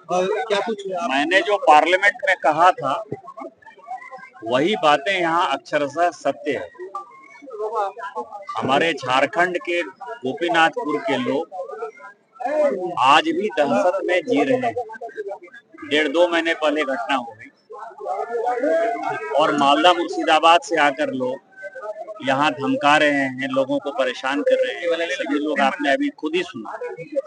क्या कुछ मैंने जो पार्लियामेंट में कहा था वही बातें यहाँ अक्षरशः सत्य है। हमारे झारखंड के गोपीनाथपुर के लोग आज भी दहशत में जी रहे हैं। 1.5-2 महीने पहले घटना हो गई और मालदा मुर्शिदाबाद से आकर लोग यहाँ धमका रहे हैं, लोगों को परेशान कर रहे हैं। सभी लोग आपने अभी खुद ही सुना,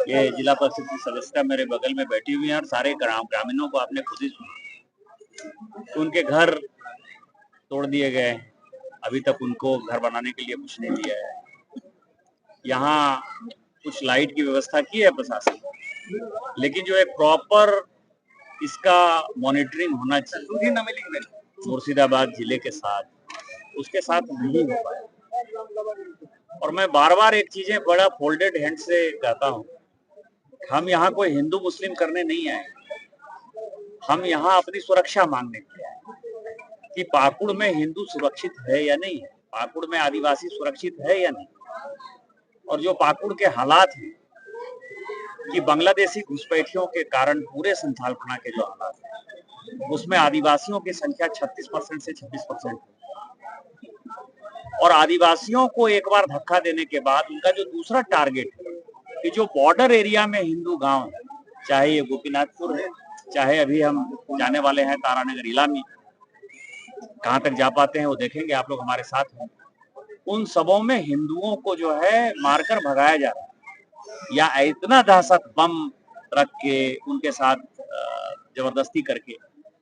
ये जिला परिषद की सदस्य मेरे बगल में बैठी हुई है और सारे ग्रामीणों को आपने खुद ही सुना। उनके घर तोड़ दिए गए, अभी तक उनको घर बनाने के लिए कुछ नहीं दिया है। यहाँ कुछ लाइट की व्यवस्था की है प्रशासन, लेकिन जो एक प्रॉपर इसका मॉनिटरिंग होना चाहिए मुर्शिदाबाद जिले के साथ, उसके साथ नहीं हो पाया। और मैं बार बार एक चीजें बड़ा फोल्डेड हैंड से कहता हूँ, हम यहाँ कोई हिंदू मुस्लिम करने नहीं आए, हम यहाँ अपनी सुरक्षा मांगने के लिए आए कि पाकुड़ में हिंदू सुरक्षित है या नहीं है, पाकुड़ में आदिवासी सुरक्षित है या नहीं। और जो पाकुड़ के हालात हैं कि बांग्लादेशी घुसपैठियों के कारण पूरे संथालपना के जो हालात हैं, उसमें आदिवासियों की संख्या 36% से 26%। और आदिवासियों को एक बार धक्का देने के बाद उनका जो दूसरा टारगेट है कि जो बॉर्डर एरिया में हिंदू गांव, चाहे ये गोपीनाथपुर है, चाहे अभी हम जाने वाले हैं तारानगर इलामी, कहां तक जा पाते हैं वो देखेंगे, आप लोग हमारे साथ हैं। उन सबों में हिंदुओं को जो है मारकर भगाया जा रहा है, या इतना दहशत बम रख के उनके साथ जबरदस्ती करके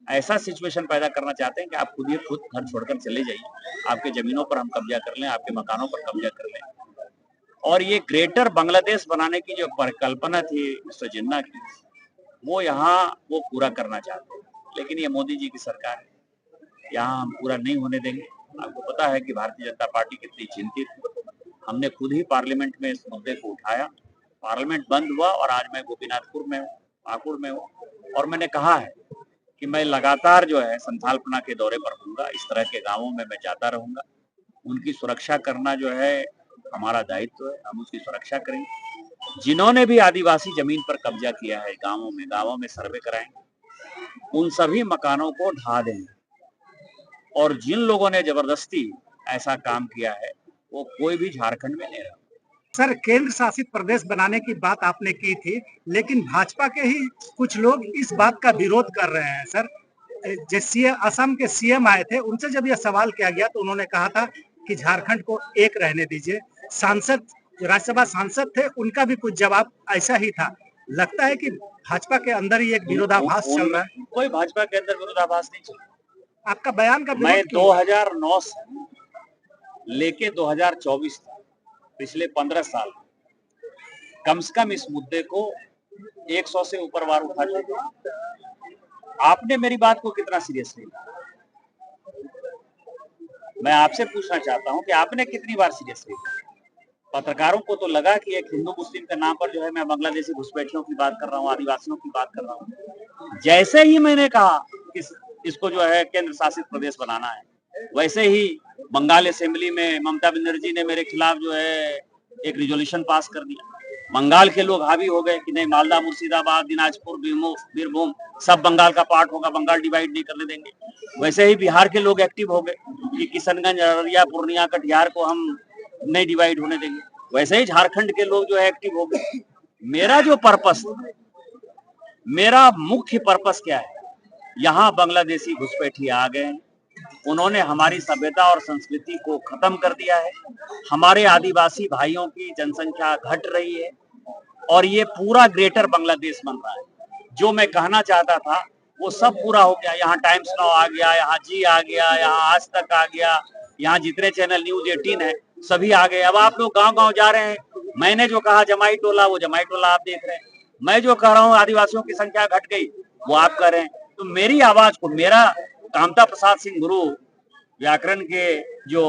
ऐसा सिचुएशन पैदा करना चाहते हैं कि आप खुद घर छोड़कर चले जाइए, आपके जमीनों पर हम कब्जा कर लें, आपके मकानों पर कब्जा कर लें। और ये ग्रेटर बांग्लादेश बनाने की जो परिकल्पना थी मिस्टर जिन्ना की, वो यहाँ वो पूरा करना चाहते हैं, लेकिन ये मोदी जी की सरकार है, यहाँ हम पूरा नहीं होने देंगे। आपको पता है कि भारतीय जनता पार्टी कितनी चिंतित है। हमने खुद ही पार्लियामेंट में इस मुद्दे को उठाया, पार्लियामेंट बंद हुआ और आज मैं गोपीनाथपुर में हूँ, पाकुड़ में हूँ, और मैंने कहा है कि मैं लगातार जो है संथालपना के दौरे पर रहूंगा, इस तरह के गांवों में मैं जाता रहूंगा। उनकी सुरक्षा करना जो है हमारा दायित्व है, हम उसकी सुरक्षा करेंगे। जिन्होंने भी आदिवासी जमीन पर कब्जा किया है गांवों में सर्वे कराएंगे, उन सभी मकानों को ढा देंगे। और जिन लोगों ने जबरदस्ती ऐसा काम किया है वो कोई भी झारखंड में नहीं रहा। सर, केंद्र शासित प्रदेश बनाने की बात आपने की थी, लेकिन भाजपा के ही कुछ लोग इस बात का विरोध कर रहे हैं। सर, जैसे असम के सीएम आए थे, उनसे जब यह सवाल किया गया तो उन्होंने कहा था कि झारखंड को एक रहने दीजिए। सांसद, जो राज्यसभा सांसद थे, उनका भी कुछ जवाब ऐसा ही था। लगता है कि भाजपा के अंदर ही एक विरोधाभास चल रहा है। कोई भाजपा के अंदर विरोधाभास नहीं चल रहा। आपका बयान का मैं 2009 से लेके 2024 तक पिछले 15 साल कम से कम इस मुद्दे को 100 से ऊपर बार उठा चुका। आपने मेरी बात को कितना सीरियसली लिया? मैं आपसे पूछना चाहता हूं कि आपने कितनी बार सीरियसली लिया? पत्रकारों को तो लगा कि एक हिंदू मुस्लिम के नाम पर जो है मैं बांग्लादेशी घुसपैठियों की बात कर रहा हूँ, आदिवासियों की बात कर रहा हूँ। जैसे ही मैंने कहा कि इसको जो है केंद्र शासित प्रदेश बनाना है, वैसे ही बंगाल असेंबली में ममता बनर्जी ने मेरे खिलाफ जो है एक रिजोल्यूशन पास कर दिया। बंगाल के लोग हावी हो गए कि नहीं, मालदा, मुर्शिदाबाद, दिनाजपुर, बीरभूम सब बंगाल का पार्ट होगा, बंगाल डिवाइड नहीं करने देंगे। वैसे ही बिहार के लोग एक्टिव हो गए कि किशनगंज, अररिया, पूर्णिया, कटिहार को हम नहीं डिवाइड होने देंगे। वैसे ही झारखंड के लोग जो है एक्टिव हो गए। मेरा जो पर्पस, मेरा मुख्य पर्पस क्या है? यहाँ बांग्लादेशी घुसपैठी आ गए, उन्होंने हमारी सभ्यता और संस्कृति को खत्म कर दिया है। हमारे आदिवासी भाइयों की जनसंख्या घट रही है और ये पूरा ग्रेटर बांग्लादेश बन रहा है। जो मैं कहना चाहता था वो सब पूरा हो गया। यहाँ टाइम्स नाउ आ गया, यहाँ जी आ गया, यहाँ आज तक आ गया, यहाँ जितने चैनल न्यूज 18 है सभी आ गए। अब आप लोग गांव-गांव जा रहे हैं। मैंने जो कहा जमाई टोला, वो जमाई टोला आप देख रहे हैं। मैं जो कह रहा हूँ आदिवासियों की संख्या घट गई, वो आप कह रहे हैं। तो मेरी आवाज को, मेरा कामता प्रसाद सिंह गुरु व्याकरण के जो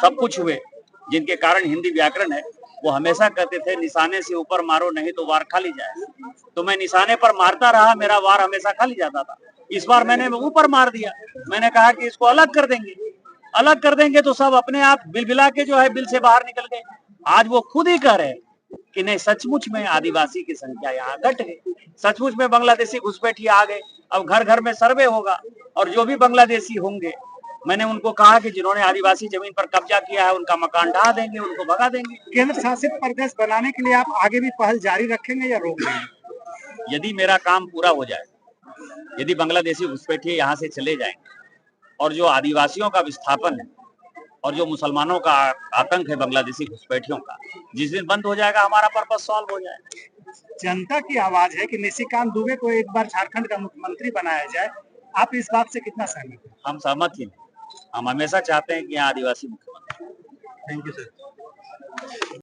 सब कुछ हुए, जिनके कारण हिंदी व्याकरण है, वो हमेशा कहते थे निशाने से ऊपर मारो नहीं तो वार खाली जाए। तो मैं निशाने पर मारता रहा, मेरा वार हमेशा खाली जाता था। इस बार मैंने ऊपर मार दिया। मैंने कहा कि इसको अलग कर देंगे, अलग कर देंगे तो सब अपने आप बिलबिला के जो है बिल से बाहर निकल गए। आज वो खुद ही कह रहे हैं कि नहीं सचमुच में आदिवासी की संख्या यहाँ घट गई, सचमुच में बांग्लादेशी घुसपैठिए आ गए। अब घर घर में सर्वे होगा और जो भी बांग्लादेशी होंगे, मैंने उनको कहा कि जिन्होंने आदिवासी जमीन पर कब्जा किया है उनका मकान ढा देंगे, उनको भगा देंगे। केंद्र शासित प्रदेश बनाने के लिए आप आगे भी पहल जारी रखेंगे या रोक देंगे? यदि मेरा काम पूरा हो जाए, यदि बांग्लादेशी घुसपैठिए यहाँ से चले जाएंगे और जो आदिवासियों का विस्थापन है और जो मुसलमानों का आतंक है बांग्लादेशी घुसपैठियों का, जिस दिन बंद हो जाएगा हमारा पर्पस सॉल्व हो जाएगा। जनता की आवाज है कि निशिकांत दुबे को एक बार झारखंड का मुख्यमंत्री बनाया जाए, आप इस बात से कितना सहमत हैं? हम सहमत ही नहीं, हम हमेशा चाहते हैं कि यहाँ आदिवासी मुख्यमंत्री। Thank you sir.